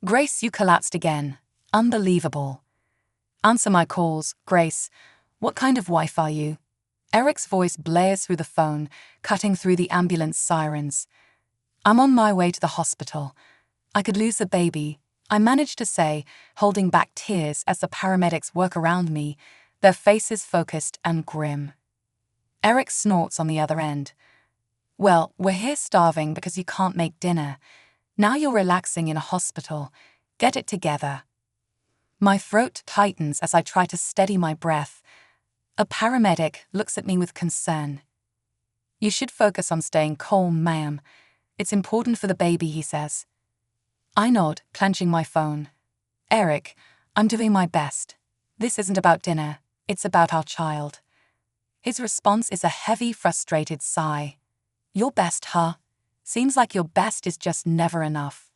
Grace, you collapsed again. Unbelievable. Answer my calls, Grace. What kind of wife are you? Eric's voice blares through the phone, cutting through the ambulance sirens. I'm on my way to the hospital. I could lose the baby, I managed to say, holding back tears as the paramedics work around me, their faces focused and grim. Eric snorts on the other end. Well, we're here starving because you can't make dinner. Now you're relaxing in a hospital. Get it together. My throat tightens as I try to steady my breath. A paramedic looks at me with concern. You should focus on staying calm, ma'am. It's important for the baby, he says. I nod, clenching my phone. Eric, I'm doing my best. This isn't about dinner, it's about our child. His response is a heavy, frustrated sigh. Your best, huh? Seems like your best is just never enough.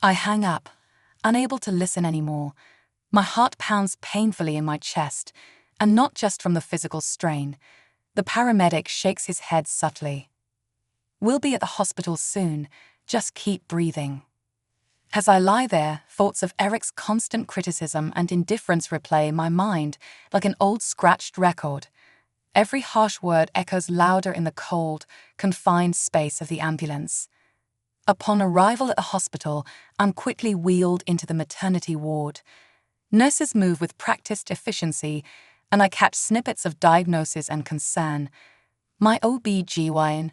I hang up, unable to listen anymore. My heart pounds painfully in my chest, and not just from the physical strain. The paramedic shakes his head subtly. We'll be at the hospital soon, just keep breathing. As I lie there, thoughts of Eric's constant criticism and indifference replay my mind like an old scratched record. Every harsh word echoes louder in the cold, confined space of the ambulance. Upon arrival at the hospital, I'm quickly wheeled into the maternity ward. Nurses move with practiced efficiency, and I catch snippets of diagnosis and concern. My OB-GYN,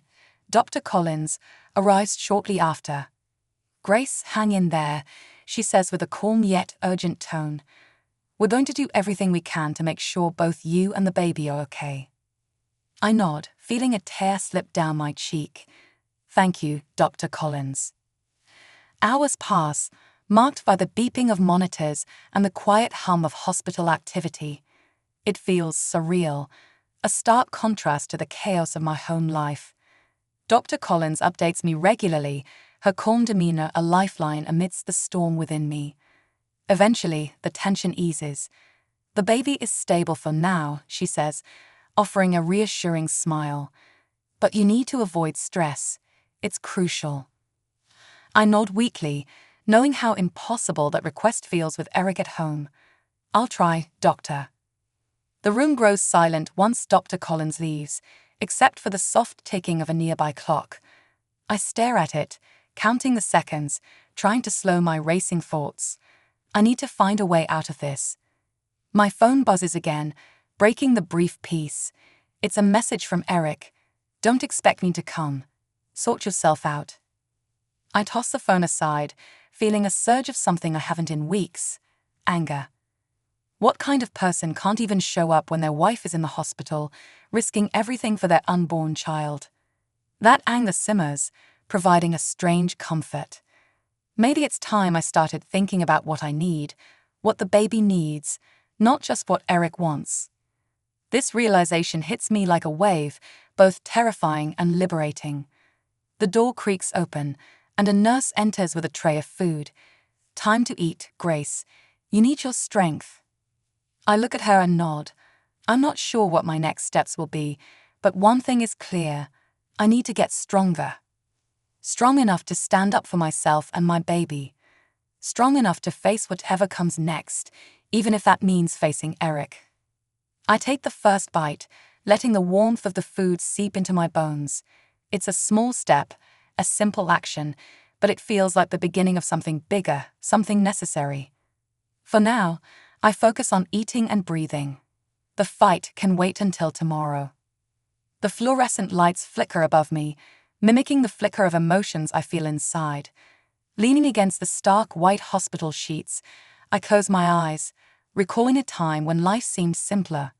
Dr. Collins, arrives shortly after. Grace, hang in there, she says with a calm yet urgent tone. We're going to do everything we can to make sure both you and the baby are okay. I nod, feeling a tear slip down my cheek. Thank you, Dr. Collins. Hours pass, marked by the beeping of monitors and the quiet hum of hospital activity. It feels surreal, a stark contrast to the chaos of my home life. Dr. Collins updates me regularly, her calm demeanor a lifeline amidst the storm within me. Eventually, the tension eases. The baby is stable for now, she says, offering a reassuring smile. But you need to avoid stress. It's crucial. I nod weakly, knowing how impossible that request feels with Eric at home. I'll try, Doctor. The room grows silent once Dr. Collins leaves, except for the soft ticking of a nearby clock. I stare at it, counting the seconds, trying to slow my racing thoughts. I need to find a way out of this. My phone buzzes again, breaking the brief peace. It's a message from Eric. Don't expect me to come. Sort yourself out. I toss the phone aside, feeling a surge of something I haven't in weeks. Anger. What kind of person can't even show up when their wife is in the hospital, risking everything for their unborn child? That anger simmers, providing a strange comfort. Maybe it's time I started thinking about what I need, what the baby needs, not just what Eric wants. This realization hits me like a wave, both terrifying and liberating. The door creaks open, and a nurse enters with a tray of food. Time to eat, Grace. You need your strength. I look at her and nod. I'm not sure what my next steps will be, but one thing is clear. I need to get stronger. Strong enough to stand up for myself and my baby. Strong enough to face whatever comes next, even if that means facing Eric. I take the first bite, letting the warmth of the food seep into my bones. It's a small step, a simple action, but it feels like the beginning of something bigger, something necessary. For now, I focus on eating and breathing. The fight can wait until tomorrow. The fluorescent lights flicker above me, mimicking the flicker of emotions I feel inside. Leaning against the stark white hospital sheets, I close my eyes, recalling a time when life seemed simpler.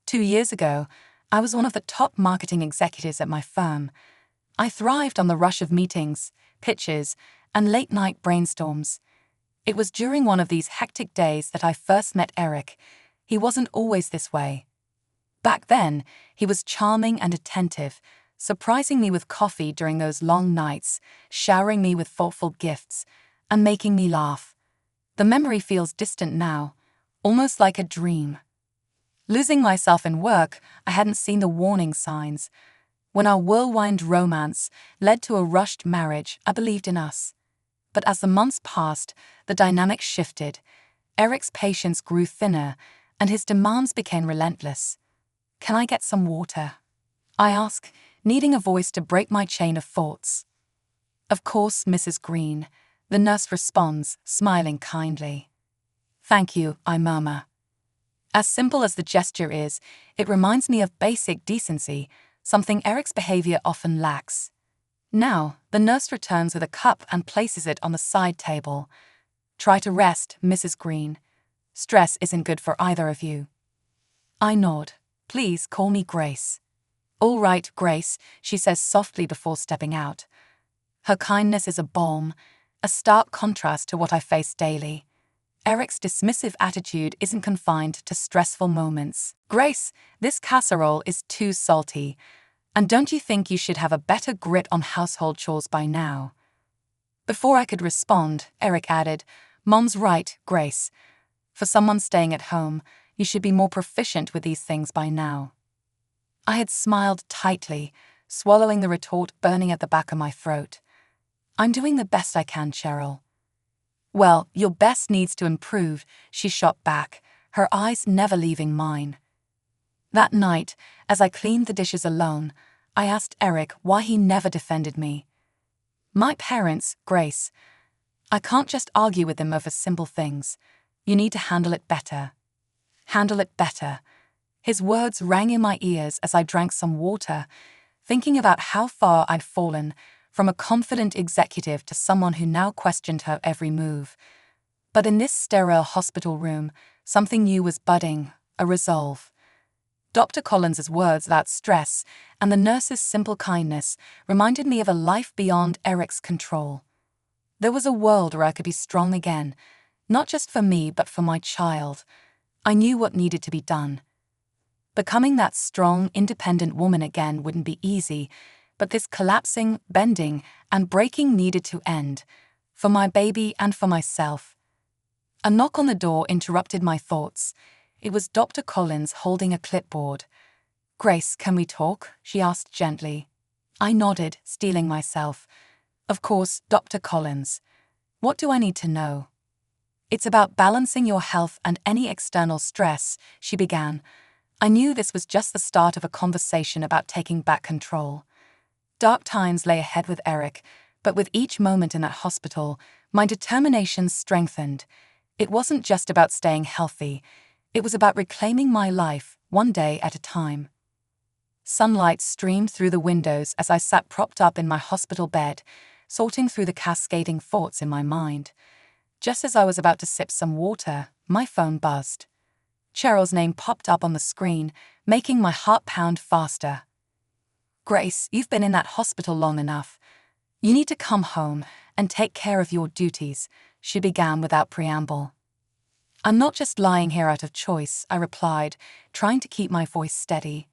2 years ago, I was one of the top marketing executives at my firm. I thrived on the rush of meetings, pitches, and late-night brainstorms. It was during one of these hectic days that I first met Eric. He wasn't always this way. Back then, he was charming and attentive, surprising me with coffee during those long nights, showering me with thoughtful gifts, and making me laugh. The memory feels distant now, almost like a dream. Losing myself in work, I hadn't seen the warning signs. When our whirlwind romance led to a rushed marriage, I believed in us. But as the months passed, the dynamic shifted. Eric's patience grew thinner, and his demands became relentless. "Can I get some water?" I ask, needing a voice to break my chain of thoughts. "Of course, Mrs. Green," the nurse responds, smiling kindly. "Thank you," I murmur. As simple as the gesture is, it reminds me of basic decency, something Eric's behavior often lacks. Now, the nurse returns with a cup and places it on the side table. "Try to rest, Mrs. Green. Stress isn't good for either of you." I nod. "Please call me Grace." "All right, Grace," she says softly before stepping out. Her kindness is a balm, a stark contrast to what I face daily. Eric's dismissive attitude isn't confined to stressful moments. "Grace, this casserole is too salty. And don't you think you should have a better grip on household chores by now?" Before I could respond, Eric added, "Mom's right, Grace. For someone staying at home, you should be more proficient with these things by now." I had smiled tightly, swallowing the retort burning at the back of my throat. "I'm doing the best I can, Cheryl." "Well, your best needs to improve," she shot back, her eyes never leaving mine. That night, as I cleaned the dishes alone, I asked Eric why he never defended me. "My parents, Grace. I can't just argue with them over simple things. You need to handle it better." Handle it better. His words rang in my ears as I drank some water, thinking about how far I'd fallen, from a confident executive to someone who now questioned her every move. But in this sterile hospital room, something new was budding, a resolve. Dr. Collins's words about stress and the nurse's simple kindness reminded me of a life beyond Eric's control. There was a world where I could be strong again, not just for me but for my child. I knew what needed to be done. Becoming that strong, independent woman again wouldn't be easy, but this collapsing, bending, and breaking needed to end, for my baby and for myself. A knock on the door interrupted my thoughts. It was Dr. Collins holding a clipboard. "Grace, can we talk?" she asked gently. I nodded, steeling myself. "Of course, Dr. Collins. What do I need to know?" "It's about balancing your health and any external stress," she began. I knew this was just the start of a conversation about taking back control. Dark times lay ahead with Eric, but with each moment in that hospital, my determination strengthened. It wasn't just about staying healthy. It was about reclaiming my life, one day at a time. Sunlight streamed through the windows as I sat propped up in my hospital bed, sorting through the cascading thoughts in my mind. Just as I was about to sip some water, my phone buzzed. Cheryl's name popped up on the screen, making my heart pound faster. "Grace, you've been in that hospital long enough. You need to come home and take care of your duties," she began without preamble. "I'm not just lying here out of choice," I replied, trying to keep my voice steady.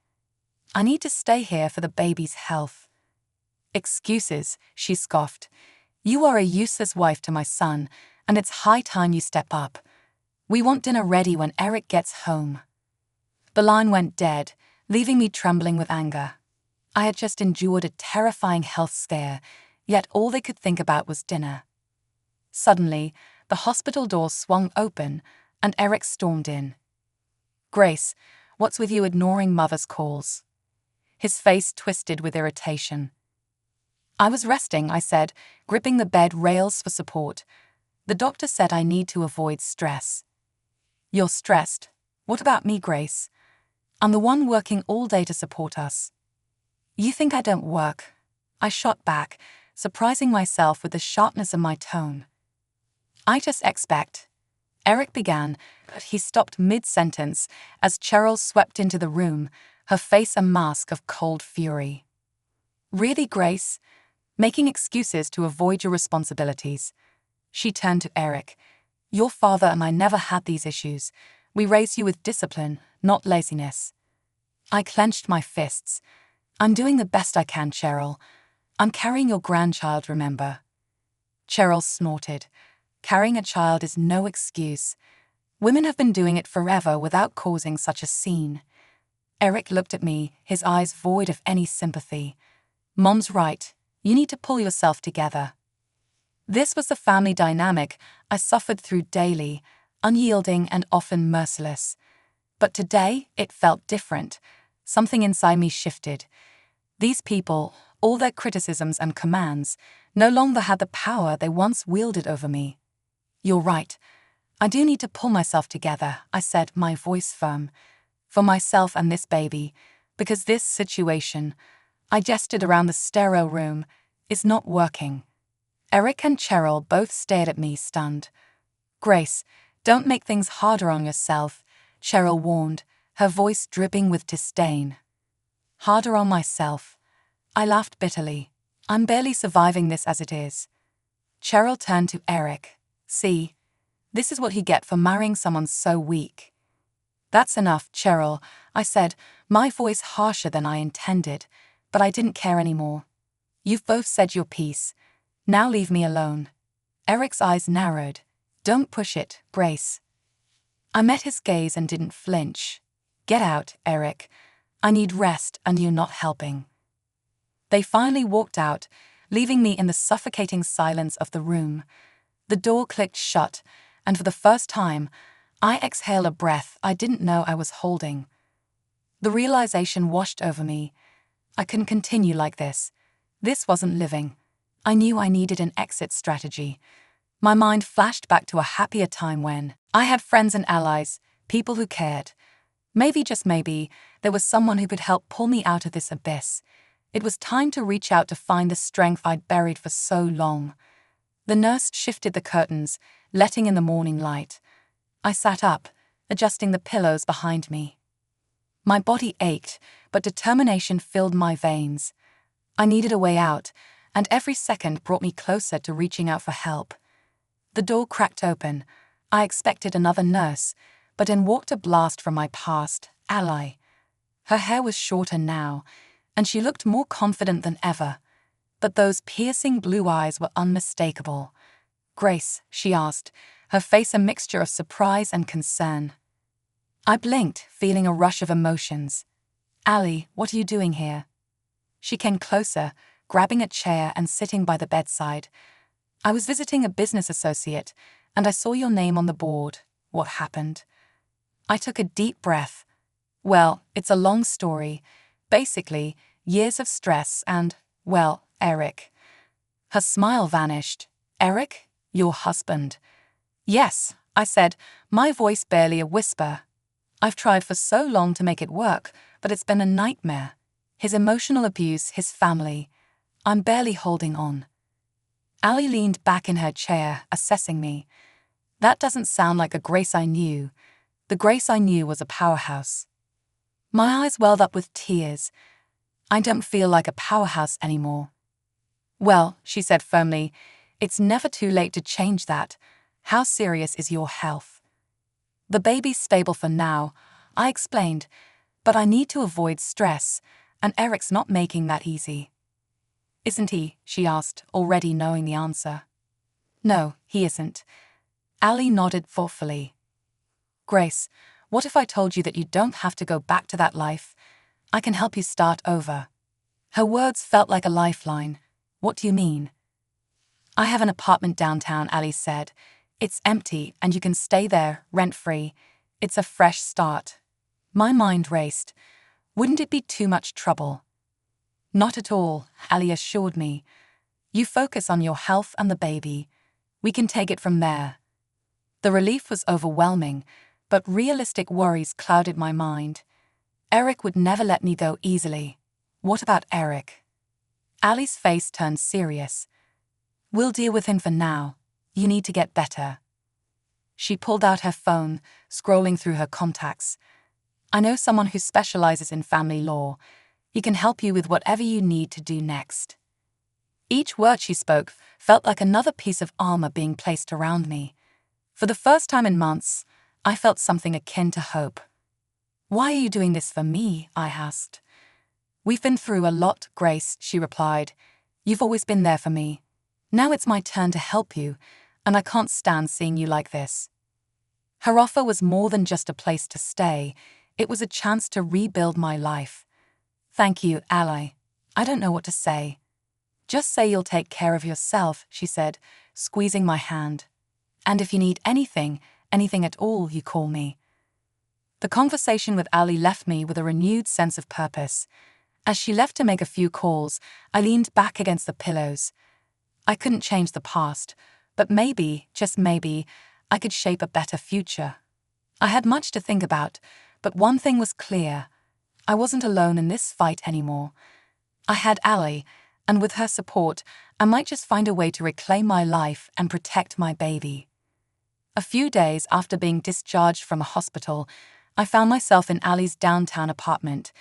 "I need to stay here for the baby's health." "Excuses," she scoffed. "You are a useless wife to my son, and it's high time you step up. We want dinner ready when Eric gets home." The line went dead, leaving me trembling with anger. I had just endured a terrifying health scare, yet all they could think about was dinner. Suddenly, the hospital door swung open, and Eric stormed in. "Grace, what's with you ignoring Mother's calls?" His face twisted with irritation. "I was resting," I said, gripping the bed rails for support. "The doctor said I need to avoid stress." "You're stressed. What about me, Grace? I'm the one working all day to support us." "You think I don't work?" I shot back, surprising myself with the sharpness of my tone. "I just expect." Eric began, but he stopped mid-sentence as Cheryl swept into the room, her face a mask of cold fury. "Really, Grace? Making excuses to avoid your responsibilities." She turned to Eric. "Your father and I never had these issues. We raised you with discipline, not laziness." I clenched my fists. "I'm doing the best I can, Cheryl. I'm carrying your grandchild, remember?" Cheryl snorted. "Carrying a child is no excuse. Women have been doing it forever without causing such a scene." Eric looked at me, his eyes void of any sympathy. "Mom's right. You need to pull yourself together." This was the family dynamic I suffered through daily, unyielding and often merciless. But today, it felt different. Something inside me shifted. These people, all their criticisms and commands, no longer had the power they once wielded over me. "You're right. I do need to pull myself together," I said, my voice firm. "For myself and this baby, because this situation," I gestured around the sterile room, "is not working." Eric and Cheryl both stared at me, stunned. "Grace, don't make things harder on yourself," Cheryl warned, her voice dripping with disdain. "Harder on myself?" I laughed bitterly. "I'm barely surviving this as it is." Cheryl turned to Eric. "See, this is what you get for marrying someone so weak." "That's enough, Cheryl," I said, my voice harsher than I intended, but I didn't care anymore. "You've both said your piece. Now leave me alone." Eric's eyes narrowed. "Don't push it, Grace." I met his gaze and didn't flinch. "Get out, Eric. I need rest and you're not helping." They finally walked out, leaving me in the suffocating silence of the room. The door clicked shut, and for the first time, I exhaled a breath I didn't know I was holding. The realization washed over me. I couldn't continue like this. This wasn't living. I knew I needed an exit strategy. My mind flashed back to a happier time when I had friends and allies, people who cared. Maybe, just maybe, there was someone who could help pull me out of this abyss. It was time to reach out to find the strength I'd buried for so long. The nurse shifted the curtains, letting in the morning light. I sat up, adjusting the pillows behind me. My body ached, but determination filled my veins. I needed a way out, and every second brought me closer to reaching out for help. The door cracked open. I expected another nurse, but in walked a blast from my past ally. Her hair was shorter now, and she looked more confident than ever. But those piercing blue eyes were unmistakable. "Grace," she asked, her face a mixture of surprise and concern. I blinked, feeling a rush of emotions. "Allie, what are you doing here?" She came closer, grabbing a chair and sitting by the bedside. "I was visiting a business associate, and I saw your name on the board. What happened?" I took a deep breath. "Well, it's a long story. Basically, years of stress and, well, Eric." Her smile vanished. "Eric? Your husband?" "Yes," I said, my voice barely a whisper. "I've tried for so long to make it work, but it's been a nightmare. His emotional abuse, his family. I'm barely holding on." Allie leaned back in her chair, assessing me. "That doesn't sound like a Grace I knew. The Grace I knew was a powerhouse." My eyes welled up with tears. "I don't feel like a powerhouse anymore." "Well," she said firmly, "it's never too late to change that. How serious is your health?" "The baby's stable for now," I explained, "but I need to avoid stress, and Eric's not making that easy." "Isn't he?" she asked, already knowing the answer. "No, he isn't." Allie nodded thoughtfully. "Grace, what if I told you that you don't have to go back to that life? I can help you start over." Her words felt like a lifeline. "What do you mean?" "I have an apartment downtown," Allie said. "It's empty and you can stay there, rent-free. It's a fresh start." My mind raced. Wouldn't it be too much trouble? "Not at all," Allie assured me. "You focus on your health and the baby. We can take it from there." The relief was overwhelming, but realistic worries clouded my mind. Eric would never let me go easily. What about Eric? Allie's face turned serious. "We'll deal with him for now. You need to get better." She pulled out her phone, scrolling through her contacts. "I know someone who specializes in family law. He can help you with whatever you need to do next." Each word she spoke felt like another piece of armor being placed around me. For the first time in months, I felt something akin to hope. "Why are you doing this for me?" I asked. "We've been through a lot, Grace," she replied. "You've always been there for me. Now it's my turn to help you, and I can't stand seeing you like this." Her offer was more than just a place to stay. It was a chance to rebuild my life. "Thank you, ally. I don't know what to say." "Just say you'll take care of yourself," she said, squeezing my hand. "And if you need anything at all, you call me." The conversation with Ali left me with a renewed sense of purpose. As she left to make a few calls, I leaned back against the pillows. I couldn't change the past, but maybe, just maybe, I could shape a better future. I had much to think about, but one thing was clear. I wasn't alone in this fight anymore. I had Ali, and with her support, I might just find a way to reclaim my life and protect my baby. A few days after being discharged from a hospital, I found myself in Ali's downtown apartment.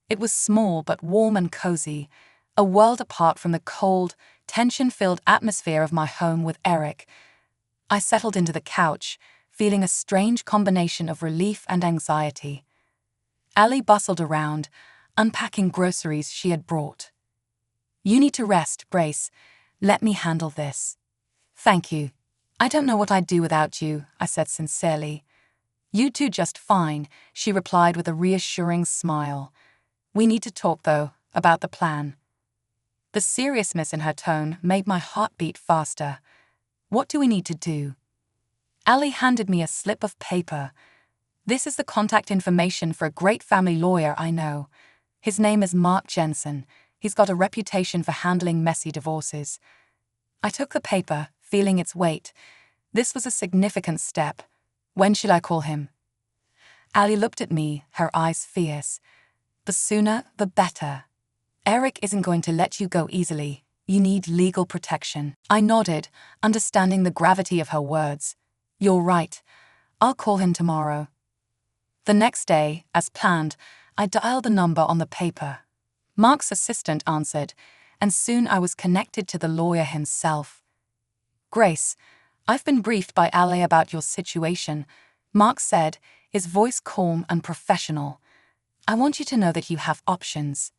It was small but warm and cozy, a world apart from the cold, tension-filled atmosphere of my home with Eric. I settled into the couch, feeling a strange combination of relief and anxiety. Ali bustled around, unpacking groceries she had brought. "You need to rest, Grace. Let me handle this." "Thank you. I don't know what I'd do without you," I said sincerely. "You do just fine," she replied with a reassuring smile. "We need to talk, though, about the plan." The seriousness in her tone made my heart beat faster. "What do we need to do?" Ali handed me a slip of paper. "This is the contact information for a great family lawyer I know. His name is Mark Jensen. He's got a reputation for handling messy divorces." I took the paper, feeling its weight. This was a significant step. "When should I call him?" Ali looked at me, her eyes fierce. "The sooner, the better. Eric isn't going to let you go easily. You need legal protection." I nodded, understanding the gravity of her words. "You're right. I'll call him tomorrow." The next day, as planned, I dialed the number on the paper. Mark's assistant answered, and soon I was connected to the lawyer himself. "Grace, I've been briefed by Ali about your situation," Mark said, his voice calm and professional. "I want you to know that you have options."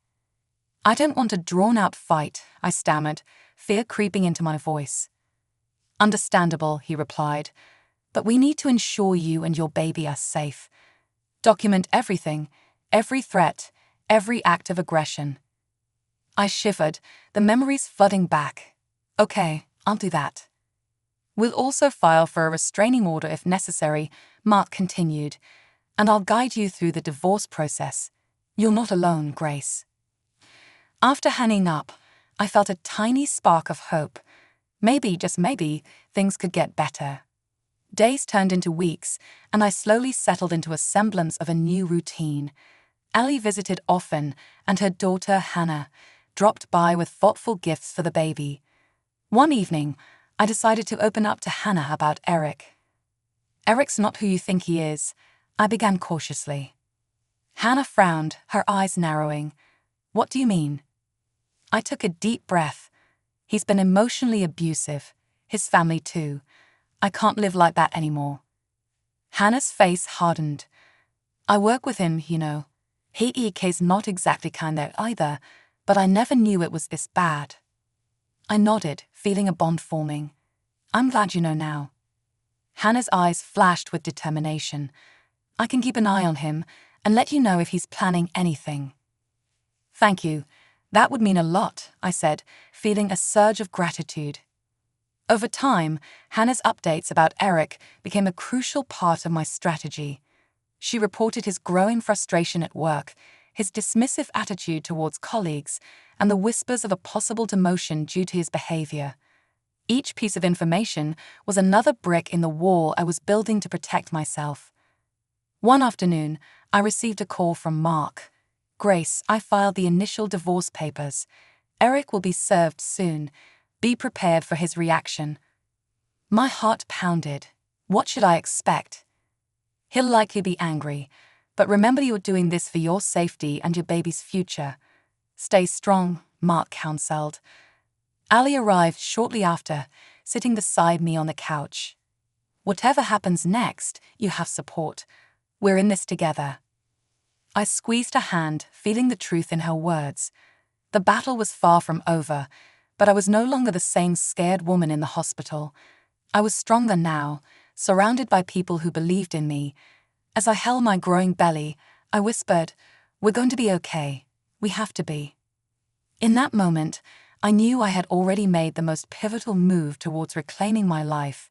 "I don't want a drawn-out fight," I stammered, fear creeping into my voice. "Understandable," he replied, "but we need to ensure you and your baby are safe. Document everything, every threat, every act of aggression." I shivered, the memories flooding back. "Okay, I'll do that." "We'll also file for a restraining order if necessary," Mark continued, "and I'll guide you through the divorce process. You're not alone, Grace." After hanging up, I felt a tiny spark of hope. Maybe, just maybe, things could get better. Days turned into weeks, and I slowly settled into a semblance of a new routine. Ali visited often, and her daughter, Hannah, dropped by with thoughtful gifts for the baby. One evening, I decided to open up to Hannah about Eric. "Eric's not who you think he is," I began cautiously. Hannah frowned, her eyes narrowing. "What do you mean?" I took a deep breath. "He's been emotionally abusive. His family too. I can't live like that anymore." Hannah's face hardened. "I work with him, you know. He's not exactly kind there either, but I never knew it was this bad." I nodded, feeling a bond forming. "I'm glad you know now." Hannah's eyes flashed with determination. "I can keep an eye on him and let you know if he's planning anything." "Thank you. That would mean a lot," I said, feeling a surge of gratitude. Over time, Hannah's updates about Eric became a crucial part of my strategy. She reported his growing frustration at work, his dismissive attitude towards colleagues, and the whispers of a possible demotion due to his behavior. Each piece of information was another brick in the wall I was building to protect myself. One afternoon, I received a call from Mark. "Grace, I filed the initial divorce papers. Eric will be served soon. Be prepared for his reaction." My heart pounded. What should I expect? "He'll likely be angry, but remember you're doing this for your safety and your baby's future. Stay strong," Mark counseled. Ali arrived shortly after, sitting beside me on the couch. "Whatever happens next, you have support. We're in this together." I squeezed her hand, feeling the truth in her words. The battle was far from over, but I was no longer the same scared woman in the hospital. I was stronger now, surrounded by people who believed in me. As I held my growing belly, I whispered, "We're going to be okay. We have to be." In that moment, I knew I had already made the most pivotal move towards reclaiming my life.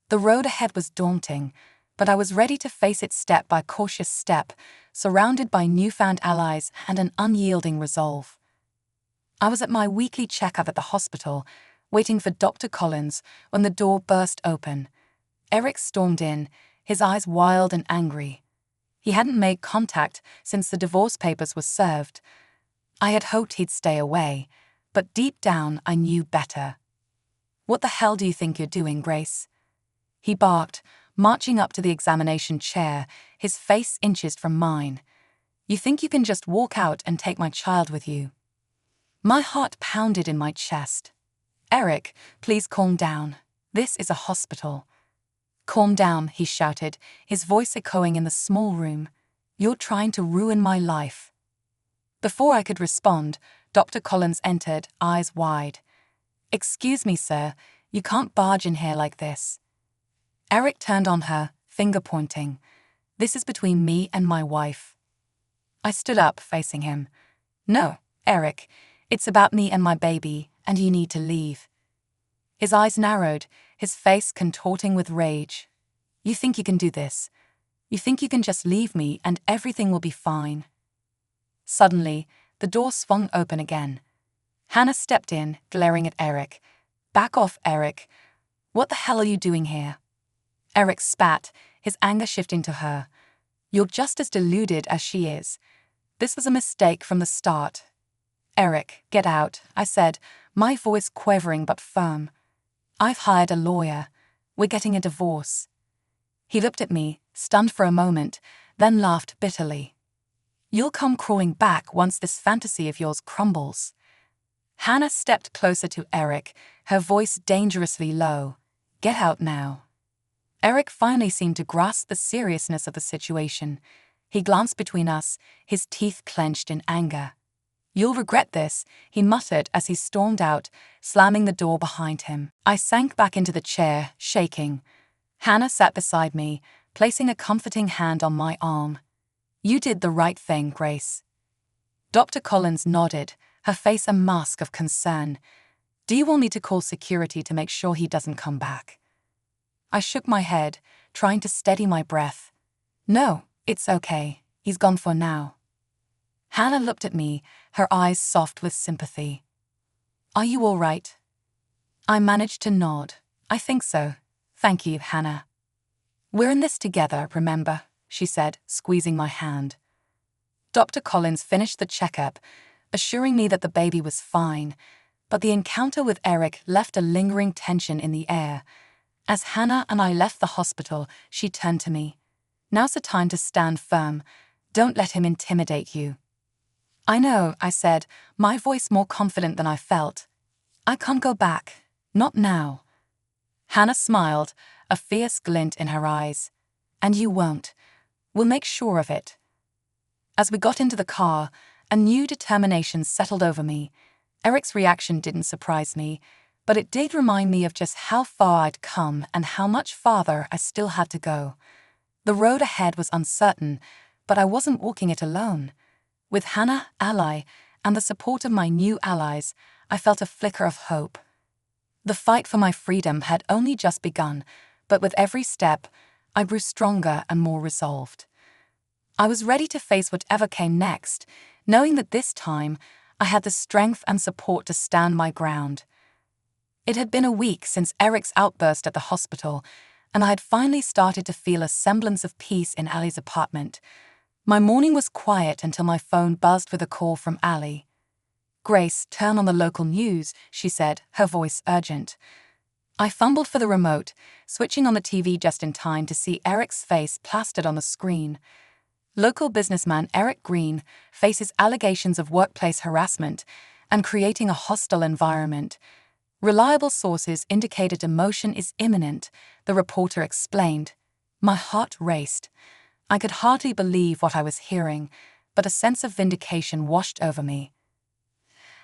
The road ahead was daunting, but I was ready to face it step by cautious step, surrounded by newfound allies and an unyielding resolve. I was at my weekly checkup at the hospital, waiting for Dr. Collins, when the door burst open. Eric stormed in, his eyes wild and angry. He hadn't made contact since the divorce papers were served. I had hoped he'd stay away, but deep down I knew better. "What the hell do you think you're doing, Grace?" he barked, marching up to the examination chair, his face inches from mine. "You think you can just walk out and take my child with you?" My heart pounded in my chest. "Eric, please calm down. This is a hospital." "Calm down," he shouted, his voice echoing in the small room. "You're trying to ruin my life." Before I could respond, Dr. Collins entered, eyes wide. "Excuse me, sir, you can't barge in here like this." Eric turned on her, finger pointing. "This is between me and my wife." I stood up, facing him. "No, Eric, it's about me and my baby, and you need to leave." His eyes narrowed, his face contorting with rage. "You think you can do this? You think you can just leave me and everything will be fine?" Suddenly, the door swung open again. Hannah stepped in, glaring at Eric. "Back off, Eric. What the hell are you doing here?" Eric spat, his anger shifting to her. "You're just as deluded as she is. This was a mistake from the start." "Eric, get out," I said, my voice quavering but firm. "I've hired a lawyer. We're getting a divorce." He looked at me, stunned for a moment, then laughed bitterly. "You'll come crawling back once this fantasy of yours crumbles." Hannah stepped closer to Eric, her voice dangerously low. "Get out now." Eric finally seemed to grasp the seriousness of the situation. He glanced between us, his teeth clenched in anger. "You'll regret this," he muttered as he stormed out, slamming the door behind him. I sank back into the chair, shaking. Hannah sat beside me, placing a comforting hand on my arm. "You did the right thing, Grace." Dr. Collins nodded, her face a mask of concern. "Do you want me to call security to make sure he doesn't come back?" I shook my head, trying to steady my breath. "No, it's okay. He's gone for now." Hannah looked at me, her eyes soft with sympathy. "Are you all right?" I managed to nod. "I think so. Thank you, Hannah." "We're in this together, remember?" she said, squeezing my hand. Dr. Collins finished the checkup, assuring me that the baby was fine, but the encounter with Eric left a lingering tension in the air. As Hannah and I left the hospital, she turned to me. "Now's the time to stand firm. Don't let him intimidate you." "I know," I said, my voice more confident than I felt. "I can't go back. Not now." Hannah smiled, a fierce glint in her eyes. "And you won't. We'll make sure of it." As we got into the car, a new determination settled over me. Eric's reaction didn't surprise me, but it did remind me of just how far I'd come and how much farther I still had to go. The road ahead was uncertain, but I wasn't walking it alone. With Hannah, ally, and the support of my new allies, I felt a flicker of hope. The fight for my freedom had only just begun, but with every step, I grew stronger and more resolved. I was ready to face whatever came next, knowing that this time I had the strength and support to stand my ground. It had been a week since Eric's outburst at the hospital, and I had finally started to feel a semblance of peace in Ali's apartment. My morning was quiet until my phone buzzed with a call from Ali. "Grace, turn on the local news," she said, her voice urgent. I fumbled for the remote, switching on the TV just in time to see Eric's face plastered on the screen. Local businessman Eric Green faces allegations of workplace harassment and creating a hostile environment. Reliable sources indicate a demotion is imminent, the reporter explained. My heart raced. I could hardly believe what I was hearing, but a sense of vindication washed over me.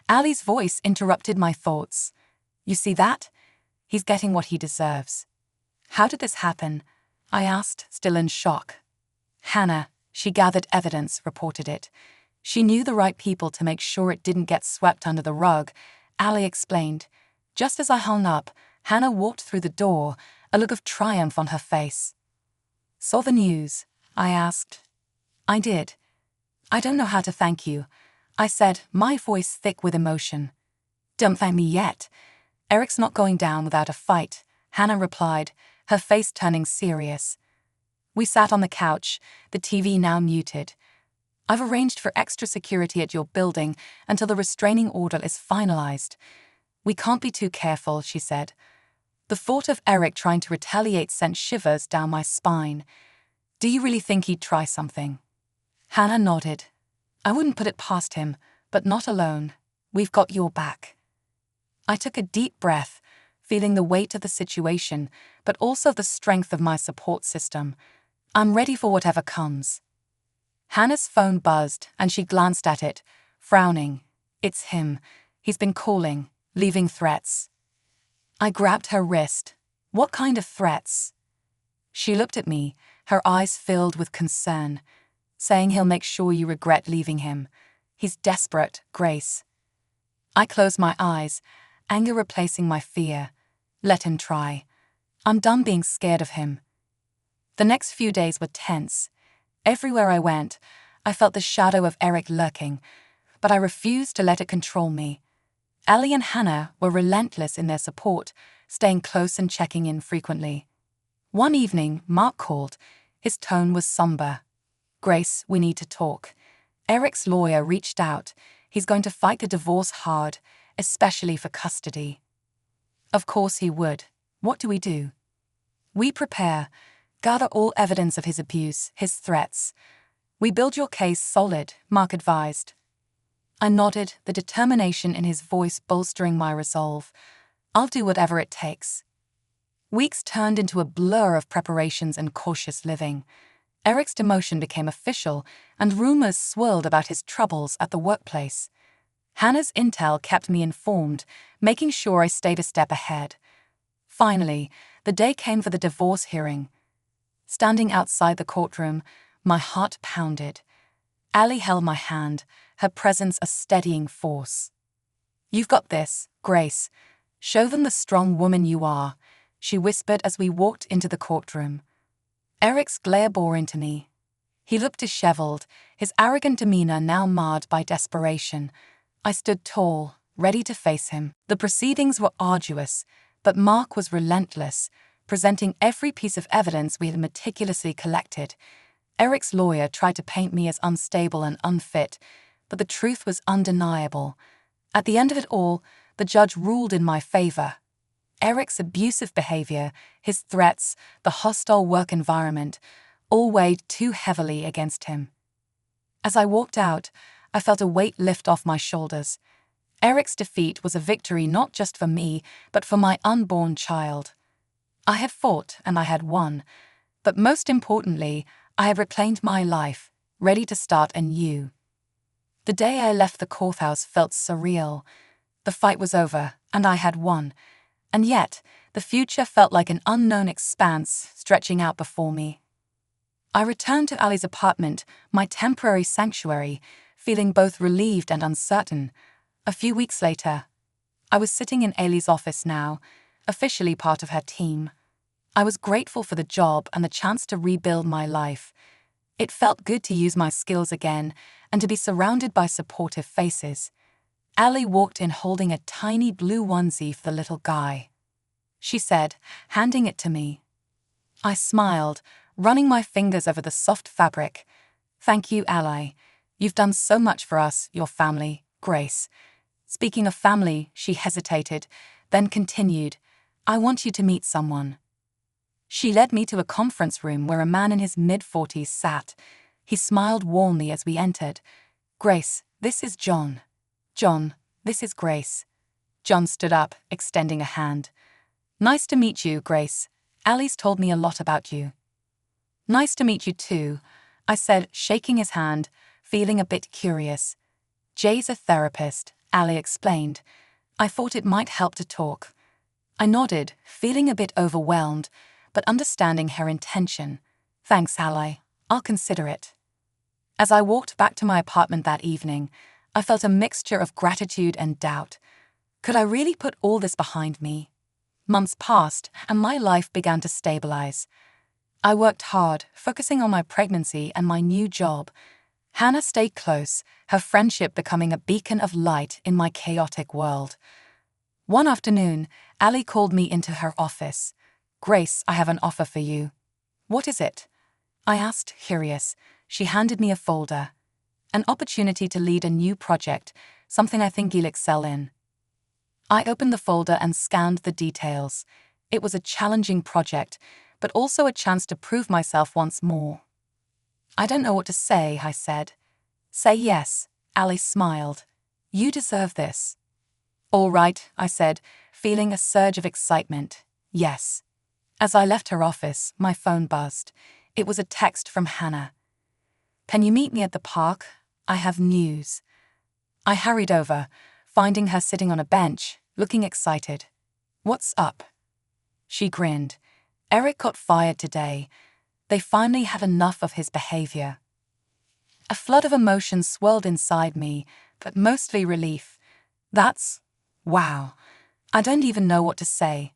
Ali's voice interrupted my thoughts. "You see that? He's getting what he deserves." "How did this happen?" I asked, still in shock. "Hannah, she gathered evidence," reported it. "She knew the right people to make sure it didn't get swept under the rug, Ali explained. Just as I hung up, Hannah walked through the door, a look of triumph on her face. "Saw the news?" I asked. "I did. I don't know how to thank you," I said, my voice thick with emotion. "Don't thank me yet. Eric's not going down without a fight," Hannah replied, her face turning serious. We sat on the couch, the TV now muted. "I've arranged for extra security at your building until the restraining order is finalized. We can't be too careful," she said. The thought of Eric trying to retaliate sent shivers down my spine. "Do you really think he'd try something?" Hannah nodded. "I wouldn't put it past him, but not alone. We've got your back." I took a deep breath, feeling the weight of the situation, but also the strength of my support system. I'm ready for whatever comes. Hannah's phone buzzed, and she glanced at it, frowning. "It's him. He's been calling, leaving threats." I grabbed her wrist. "What kind of threats?" She looked at me, her eyes filled with concern. "Saying he'll make sure you regret leaving him. He's desperate, Grace." I closed my eyes, anger replacing my fear. Let him try. I'm done being scared of him. The next few days were tense. Everywhere I went, I felt the shadow of Eric lurking, but I refused to let it control me. Ali and Hannah were relentless in their support, staying close and checking in frequently. One evening, Mark called. His tone was somber. "Grace, we need to talk. Eric's lawyer reached out. He's going to fight the divorce hard, especially for custody." Of course he would. What do we do? "We prepare. Gather all evidence of his abuse, his threats. We build your case solid," Mark advised. I nodded, the determination in his voice bolstering my resolve. "I'll do whatever it takes." Weeks turned into a blur of preparations and cautious living. Eric's demotion became official, and rumors swirled about his troubles at the workplace. Hannah's intel kept me informed, making sure I stayed a step ahead. Finally, the day came for the divorce hearing. Standing outside the courtroom, my heart pounded. Ali held my hand, her presence a steadying force. "You've got this, Grace. Show them the strong woman you are," she whispered as we walked into the courtroom. Eric's glare bore into me. He looked disheveled, his arrogant demeanor now marred by desperation. I stood tall, ready to face him. The proceedings were arduous, but Mark was relentless, presenting every piece of evidence we had meticulously collected. Eric's lawyer tried to paint me as unstable and unfit, but the truth was undeniable. At the end of it all, the judge ruled in my favor. Eric's abusive behavior, his threats, the hostile work environment, all weighed too heavily against him. As I walked out, I felt a weight lift off my shoulders. Eric's defeat was a victory not just for me, but for my unborn child. I had fought and I had won, but most importantly, I had reclaimed my life, ready to start anew. The day I left the courthouse felt surreal. The fight was over, and I had won. And yet, the future felt like an unknown expanse stretching out before me. I returned to Ali's apartment, my temporary sanctuary, feeling both relieved and uncertain. A few weeks later, I was sitting in Ali's office now, officially part of her team. I was grateful for the job and the chance to rebuild my life. It felt good to use my skills again and to be surrounded by supportive faces. Ali walked in holding a tiny blue onesie for the little guy. She said, handing it to me. I smiled, running my fingers over the soft fabric. "Thank you, Ali. You've done so much for us, your family, Grace." Speaking of family, she hesitated, then continued, "I want you to meet someone." She led me to a conference room where a man in his mid-40s sat. He smiled warmly as we entered. "Grace, this is John. John, this is Grace." John stood up, extending a hand. "Nice to meet you, Grace. Ali's told me a lot about you." "Nice to meet you too," I said, shaking his hand, feeling a bit curious. "Jay's a therapist," Ali explained. I thought it might help to talk. I nodded, feeling a bit overwhelmed, but understanding her intention. "Thanks, Ali. I'll consider it." As I walked back to my apartment that evening, I felt a mixture of gratitude and doubt. Could I really put all this behind me? Months passed, and my life began to stabilize. I worked hard, focusing on my pregnancy and my new job. Hannah stayed close, her friendship becoming a beacon of light in my chaotic world. One afternoon, Ali called me into her office. "Grace, I have an offer for you." "What is it?" I asked, curious. She handed me a folder. "An opportunity to lead a new project, something I think you'll excel in." I opened the folder and scanned the details. It was a challenging project, but also a chance to prove myself once more. "I don't know what to say," I said. "Say yes," Ali smiled. "You deserve this." "All right," I said, feeling a surge of excitement. "Yes." As I left her office, my phone buzzed. It was a text from Hannah. "Can you meet me at the park? I have news." I hurried over, finding her sitting on a bench, looking excited. "What's up?" She grinned. "Eric got fired today. They finally had enough of his behavior." A flood of emotions swirled inside me, but mostly relief. Wow. I don't even know what to say.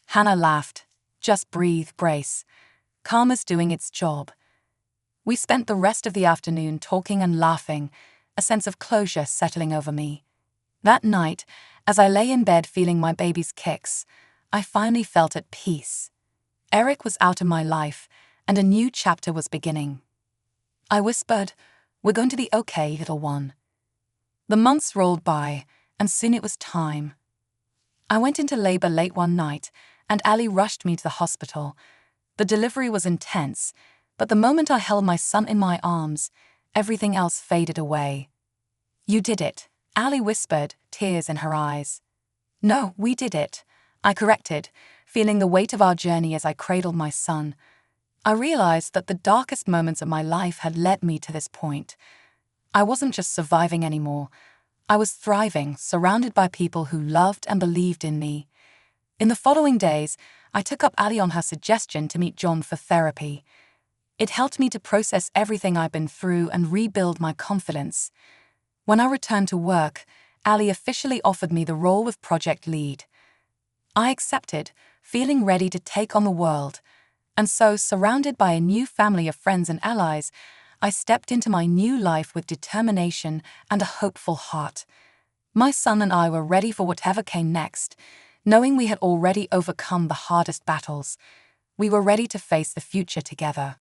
Hannah laughed. "Just breathe, Grace. Karma's doing its job." We spent the rest of the afternoon talking and laughing, a sense of closure settling over me. That night, as I lay in bed feeling my baby's kicks, I finally felt at peace. Eric was out of my life, and a new chapter was beginning. I whispered, "We're going to be okay, little one." The months rolled by, and soon it was time. I went into labor late one night, and Ali rushed me to the hospital. The delivery was intense, but the moment I held my son in my arms, everything else faded away. "You did it," Ali whispered, tears in her eyes. "No, we did it," I corrected, feeling the weight of our journey as I cradled my son. I realized that the darkest moments of my life had led me to this point. I wasn't just surviving anymore. I was thriving, surrounded by people who loved and believed in me. In the following days, I took up Ali on her suggestion to meet John for therapy. It helped me to process everything I'd been through and rebuild my confidence. When I returned to work, Ali officially offered me the role of project lead. I accepted, feeling ready to take on the world. And so, surrounded by a new family of friends and allies, I stepped into my new life with determination and a hopeful heart. My son and I were ready for whatever came next, knowing we had already overcome the hardest battles. We were ready to face the future together.